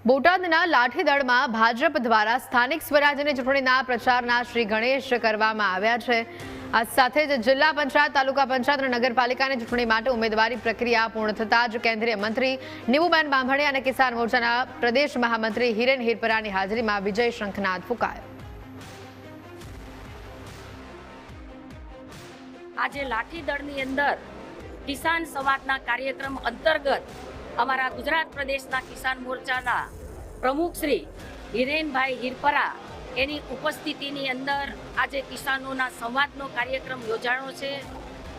બોટાદના લાઠીદળમાં ભાજપ દ્વારા સ્થાનિક સ્વરાજ્યની ચૂંટણીના પ્રચારના શ્રી ગણેશ કરવામાં આવ્યા છે। આ સાથે જ જિલ્લા પંચાયત, તાલુકા પંચાયત અને નગરપાલિકાની ચૂંટણી માટે ઉમેદવારી પ્રક્રિયા પૂર્ણ થતાં જ કેન્દ્રીય મંત્રી નીમુબેન બાંભણિયા અને કિસાન મોરચાના પ્રદેશ મહામંત્રી હિરેન હિરપરાની હાજરીમાં વિજય શંખનાદ ફૂંકાયો। આજે લાઠીદળની અંદર કિસાન સંવાદના કાર્યક્રમ અંતર્ગત અમારા ગુજરાત પ્રદેશના કિસાન મોરચાના પ્રમુખ શ્રી હિરેનભાઈ હિરપરા એની ઉપસ્થિતિની અંદર આજે કિસાનોના સંવાદનો કાર્યક્રમ યોજાયો છે।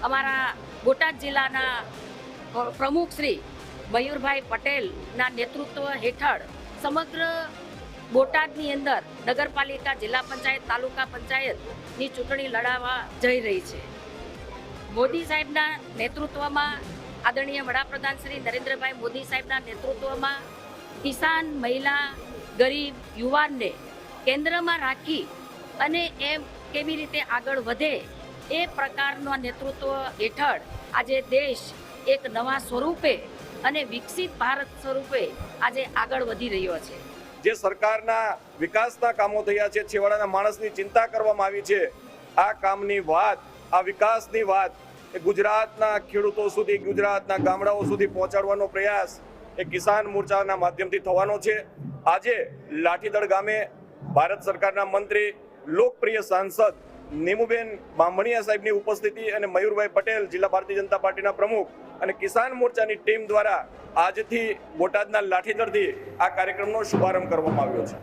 અમારા બોટાદ જિલ્લાના પ્રમુખ શ્રી મયુરભાઈ પટેલના નેતૃત્વ હેઠળ સમગ્ર બોટાદની અંદર નગરપાલિકા, જિલ્લા પંચાયત, તાલુકા પંચાયતની ચૂંટણી લડાવવા જઈ રહી છે। મોદી સાહેબના નેતૃત્વમાં, આદરણીય વડાપ્રધાન શ્રી નરેન્દ્રભાઈ મોદી સાહેબના નેતૃત્વમાં કિસાન, મહિલા, ગરીબ, યુવાનને કેન્દ્રમાં રાખી અને એમ કેવી રીતે આગળ વધે એ પ્રકારના નેતૃત્વ હેઠળ આજે દેશ એક નવા સ્વરૂપે અને વિકસિત ભારત સ્વરૂપે આજે આગળ વધી રહ્યો છે। જે સરકારના વિકાસના કામો થયા છે, છેવાડાના માણસની ચિંતા કરવામાં આવી છે, આ કામની વાત, આ વિકાસની વાત એ ગુજરાતના ખેડૂતો સુધી, ગુજરાતના ગામડાઓ સુધી પહોંચાડવાનો પ્રયાસ એ કિસાન મોરચાના માધ્યમથી થવાનો છે। આજે લાઠીદળ ગામે ભારત સરકારના મંત્રી, લોકપ્રિય સાંસદ નીમુબેન બાંભણિયા સાહેબની ઉપસ્થિતિ અને મયુરભાઈ પટેલ, જિલ્લા ભારતીય જનતા પાર્ટીના પ્રમુખ અને કિસાન મોરચાની ટીમ દ્વારા આજથી બોટાદના લાઠીદળથી આ કાર્યક્રમનો શુભારંભ કરવામાં આવ્યો છે।